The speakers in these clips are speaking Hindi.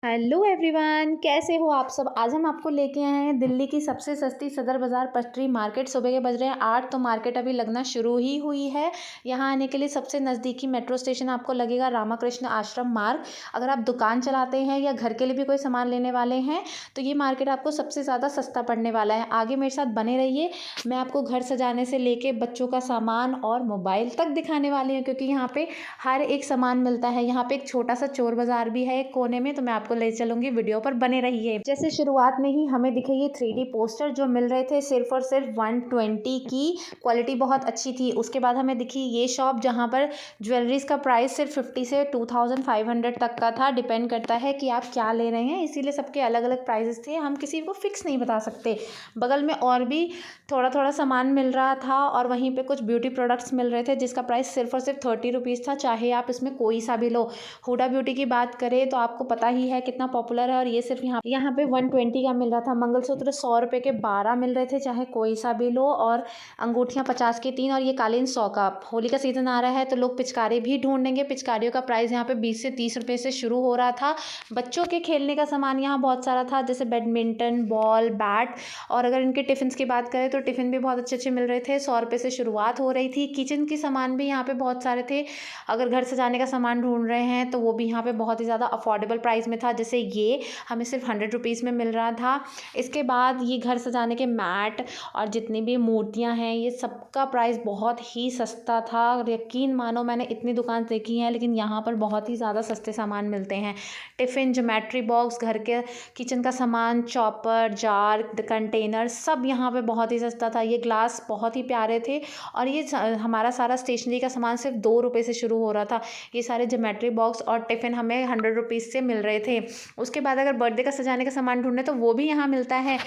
हेलो एवरीवन, कैसे हो आप सब। आज हम आपको लेके आए हैं दिल्ली की सबसे सस्ती सदर बाज़ार पटरी मार्केट। सुबह के बज रहे हैं 8, तो मार्केट अभी लगना शुरू ही हुई है। यहाँ आने के लिए सबसे नज़दीकी मेट्रो स्टेशन आपको लगेगा रामाकृष्ण आश्रम मार्ग। अगर आप दुकान चलाते हैं या घर के लिए भी कोई सामान लेने वाले हैं तो ये मार्केट आपको सबसे ज़्यादा सस्ता पड़ने वाला है। आगे मेरे साथ बने रहिए, मैं आपको घर सजाने से लेके बच्चों का सामान और मोबाइल तक दिखाने वाली हूँ, क्योंकि यहाँ पे हर एक सामान मिलता है। यहाँ पे एक छोटा सा चोर बाज़ार भी है एक कोने में, तो मैं आपको ले चलूंगी, वीडियो पर बने रहिए। जैसे शुरुआत में ही हमें दिखे ये 3D पोस्टर जो मिल रहे थे सिर्फ और सिर्फ 120 की। क्वालिटी बहुत अच्छी थी। उसके बाद हमें दिखी ये शॉप जहाँ पर ज्वेलरीज का प्राइस सिर्फ 50 से 2500 तक का था। डिपेंड करता है कि आप क्या ले रहे हैं, इसीलिए सबके अलग अलग प्राइजेस थे, हम किसी को फिक्स नहीं बता सकते। बगल में और भी थोड़ा थोड़ा सामान मिल रहा था और वहीं पे कुछ ब्यूटी प्रोडक्ट्स मिल रहे थे जिसका प्राइस सिर्फ और सिर्फ 30 रुपीज़ था, चाहे आप इसमें कोई सा भी लो। हुडा ब्यूटी की बात करें तो आपको पता ही है कितना पॉपुलर है, और ये सिर्फ यहाँ पे 120 का मिल रहा था। मंगलसूत्र 100 रुपये के 12 मिल रहे थे, चाहे कोई सा भी लो। और अंगूठियाँ 50 की 3, और ये कालीन 100 का। होली का सीज़न आ रहा है तो लोग पिचकारी भी ढूंढेंगे। पिचकारियों का प्राइस यहाँ पे 20 से 30 रुपये से शुरू हो रहा था। बच्चों के खेलने का सामान यहाँ बहुत सारा था, जैसे बैडमिंटन, बॉल, बैट। और अगर इनके टिफ़िन की बात करें तो टिफ़िन भी बहुत अच्छे अच्छे मिल रहे थे। 100 रुपये से शुरुआत हो रही थी। किचन के सामान भी यहाँ पे बहुत सारे थे। अगर घर सजाने का सामान ढूंढ रहे हैं तो वो भी यहाँ पे बहुत ही ज़्यादा अफोर्डेबल प्राइस में था। जैसे ये हमें सिर्फ 100 रुपीज़ में मिल रहा था। इसके बाद ये घर सजाने के मैट और जितनी भी मूर्तियाँ हैं, ये सबका प्राइस बहुत ही सस्ता था। यकीन मानो, मैंने इतनी दुकान देखी हैं लेकिन यहाँ पर बहुत ही ज़्यादा सस्ते सामान मिलते हैं। टिफ़िन, ज्योमेट्री बॉक्स, घर के किचन का सामान, चॉपर, जार, कंटेनर, सब यहाँ पे बहुत ही सस्ता था। ये ग्लास बहुत ही प्यारे थे। और ये हमारा सारा स्टेशनरी का सामान सिर्फ 2 रुपये से शुरू हो रहा था। ये सारे ज्योमेट्री बॉक्स और टिफ़िन हमें 100 रुपीज़ से मिल रहे थे। उसके बाद अगर बर्थडे का सजाने का सामान ढूंढे तो वो भी यहाँ मिलता है।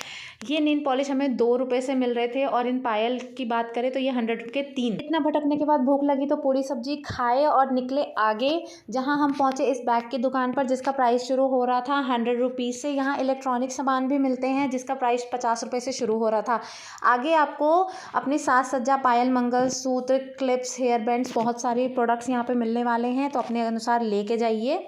ये नेल पॉलिश हमें 2 रुपये से मिल रहे थे, और इन पायल की बात करें तो ये 100 के 3। इतना भटकने के बाद भूख लगी तो पूरी सब्जी खाए और निकले आगे, जहाँ हम पहुँचे इस बैग की दुकान पर जिसका प्राइस शुरू हो रहा था 100 रुपीज़ से। यहाँ इलेक्ट्रॉनिक सामान भी मिलते हैं जिसका प्राइस 50 रुपये से शुरू हो रहा था। आगे आपको अपनी साज सज्जा, पायल, मंगलसूत्र, क्लिप्स, हेयर बैंड्स, बहुत सारे प्रोडक्ट्स यहाँ पे मिलने वाले हैं, तो अपने अनुसार लेके जाइए।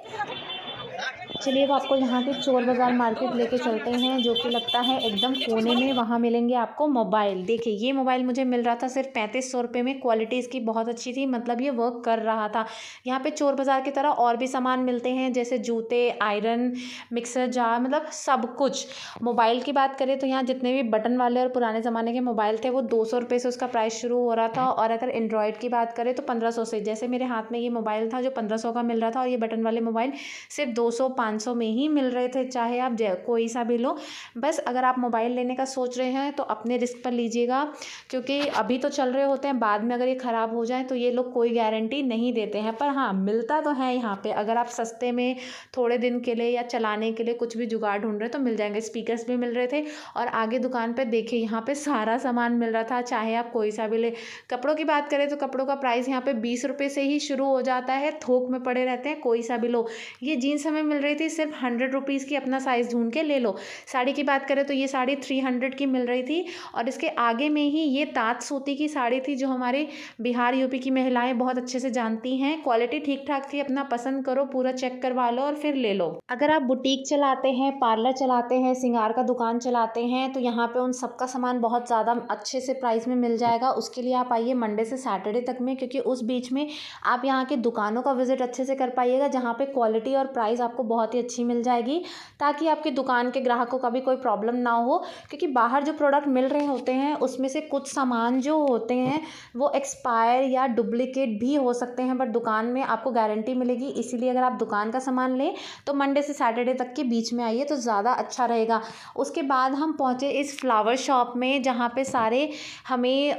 चलिए, अब आपको यहाँ के चोर बाज़ार मार्केट लेके चलते हैं, जो कि लगता है एकदम कोने में। वहाँ मिलेंगे आपको मोबाइल। देखिए, ये मोबाइल मुझे मिल रहा था सिर्फ 3500 रुपये में। क्वालिटी इसकी बहुत अच्छी थी, मतलब ये वर्क कर रहा था। यहाँ पे चोर बाज़ार की तरह और भी सामान मिलते हैं, जैसे जूते, आयरन, मिक्सर जार, मतलब सब कुछ। मोबाइल की बात करें तो यहाँ जितने भी बटन वाले और पुराने ज़माने के मोबाइल थे वो 200 रुपये से उसका प्राइस शुरू हो रहा था। और अगर एंड्रॉयड की बात करें तो 1500 से। जैसे मेरे हाथ में ये मोबाइल था जो 1500 का मिल रहा था, और ये बटन वाले मोबाइल सिर्फ 200 500 में ही मिल रहे थे, चाहे आप कोई सा भी लो। बस अगर आप मोबाइल लेने का सोच रहे हैं तो अपने रिस्क पर लीजिएगा, क्योंकि अभी तो चल रहे होते हैं, बाद में अगर ये ख़राब हो जाए तो ये लोग कोई गारंटी नहीं देते हैं। पर हाँ, मिलता तो है यहाँ पे। अगर आप सस्ते में थोड़े दिन के लिए या चलाने के लिए कुछ भी जुगाड़ ढूंढ रहे तो मिल जाएंगे। स्पीकर्स भी मिल रहे थे। और आगे दुकान पर देखिए, यहाँ पे सारा सामान मिल रहा था, चाहे आप कोई सा भी ले। कपड़ों की बात करें तो कपड़ों का प्राइस यहाँ पे 20 रुपये से ही शुरू हो जाता है। थोक में पड़े रहते हैं, कोई सा भी लो। ये जीन्स हमें मिल रही थी सिर्फ 100 रुपीज़ की, अपना साइज़ ढूंढ के ले लो। साड़ी की बात करें तो ये साड़ी 300 की मिल रही थी। और इसके आगे में ही ये तात सूती की साड़ी थी, जो हमारे बिहार यूपी की महिलाएं बहुत अच्छे से जानती हैं। क्वालिटी ठीक ठाक थी, अपना पसंद करो, पूरा चेक करवा लो और फिर ले लो। अगर आप बुटीक चलाते हैं, पार्लर चलाते हैं, सिंगार का दुकान चलाते हैं, तो यहाँ पे उन सबका सामान बहुत ज़्यादा अच्छे से प्राइस में मिल जाएगा। उसके लिए आप आइए मंडे से सैटरडे तक में, क्योंकि उस बीच में आप यहाँ की दुकानों का विजिट अच्छे से कर पाइएगा, जहाँ पे क्वालिटी और प्राइस आपको बहुत ही अच्छी मिल जाएगी, ताकि आपकी दुकान के ग्राहकों का भी कोई प्रॉब्लम ना हो। क्योंकि बाहर जो प्रोडक्ट मिल रहे होते हैं उसमें से कुछ सामान जो होते हैं वो एक्सपायर या डुप्लीकेट भी हो सकते हैं, बट दुकान में आपको गारंटी मिलेगी। इसीलिए अगर आप दुकान का सामान लें तो मंडे से सैटरडे तक के बीच में आइए तो ज़्यादा अच्छा रहेगा। उसके बाद हम पहुँचे इस फ्लावर शॉप में, जहाँ पे सारे हमें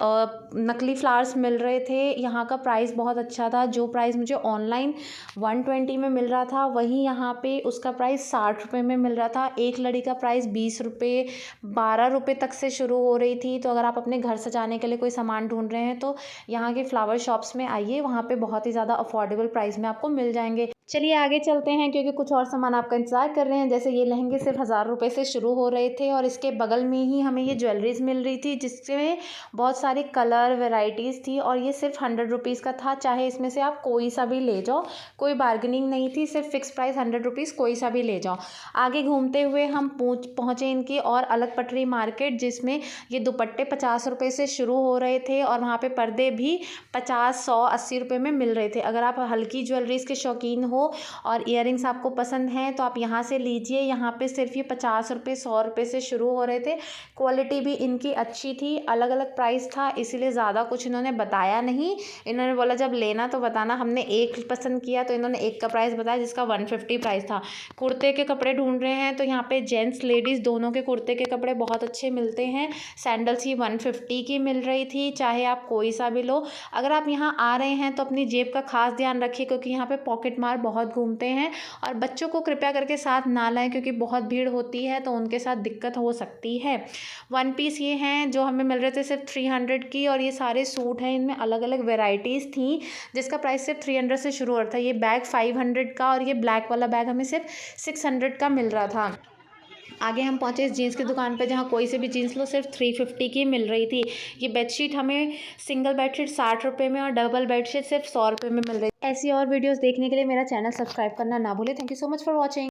नकली फ्लावर्स मिल रहे थे। यहाँ का प्राइस बहुत अच्छा था। जो प्राइस मुझे ऑनलाइन 120 में मिल रहा था, वहीं यहाँ पे उसका प्राइस 60 रुपये में मिल रहा था। एक लड़ी का प्राइस 20 रुपये, 12 रुपये तक से शुरू हो रही थी। तो अगर आप अपने घर सजाने के लिए कोई सामान ढूंढ रहे हैं तो यहाँ के फ्लावर शॉप्स में आइए, वहाँ पे बहुत ही ज़्यादा अफोर्डेबल प्राइस में आपको मिल जाएंगे। चलिए आगे चलते हैं, क्योंकि कुछ और सामान आपका इंतज़ार कर रहे हैं। जैसे ये लहंगे सिर्फ 1000 रुपये से शुरू हो रहे थे, और इसके बगल में ही हमें ये ज्वेलरीज मिल रही थी जिसमें बहुत सारी कलर वेराइटीज़ थी, और ये सिर्फ 100 रुपीज़ का था। चाहे इसमें से आप कोई सा भी ले जाओ, कोई बार्गेनिंग नहीं थी, सिर्फ फिक्स प्राइस 100 रुपीज़, कोई सा भी ले जाओ। आगे घूमते हुए हम पहुँचे इनकी और अलग पटरी मार्केट, जिसमें ये दुपट्टे 50 रुपये से शुरू हो रहे थे, और वहाँ पर पर्दे भी 50, 100, 80 रुपये में मिल रहे थे। अगर आप हल्की ज्वेलरीज के शौकीन हो और इयररिंग्स आपको पसंद हैं तो आप यहाँ से लीजिए। यहाँ पे सिर्फ ये 50 रुपये, 100 रुपये से शुरू हो रहे थे। क्वालिटी भी इनकी अच्छी थी, अलग अलग प्राइस था, इसीलिए ज़्यादा कुछ इन्होंने बताया नहीं। इन्होंने बोला जब लेना तो बताना। हमने एक पसंद किया तो इन्होंने एक का प्राइस बताया, जिसका 150 प्राइस था। कुर्ते के कपड़े ढूंढ रहे हैं तो यहाँ पे जेंट्स लेडीज़ दोनों के कुर्ते के कपड़े बहुत अच्छे मिलते हैं। सैंडल्स ही 150 की मिल रही थी, चाहे आप कोई सा भी लो। अगर आप यहाँ आ रहे हैं तो अपनी जेब का खास ध्यान रखिए, क्योंकि यहाँ पे पॉकेट मार बहुत घूमते हैं, और बच्चों को कृपया करके साथ ना लाएं, क्योंकि बहुत भीड़ होती है तो उनके साथ दिक्कत हो सकती है। वन पीस ये हैं जो हमें मिल रहे थे सिर्फ 300 की, और ये सारे सूट हैं, इनमें अलग अलग वेराइटीज़ थी, जिसका प्राइस सिर्फ 300 से शुरू हो रहा था। ये बैग 500 का, और ये ब्लैक वाला बैग हमें सिर्फ 600 का मिल रहा था। आगे हम पहुंचे इस जीन्स की दुकान पे, जहाँ कोई से भी जीन्स लो सिर्फ 350 की मिल रही थी। ये बेडशीट हमें सिंगल बेडशीट 60 रुपये में, और डबल बेडशीट सिर्फ 100 रुपये में मिल रही थी। ऐसी और वीडियोस देखने के लिए मेरा चैनल सब्सक्राइब करना ना भूलें। Thank you so much for watching.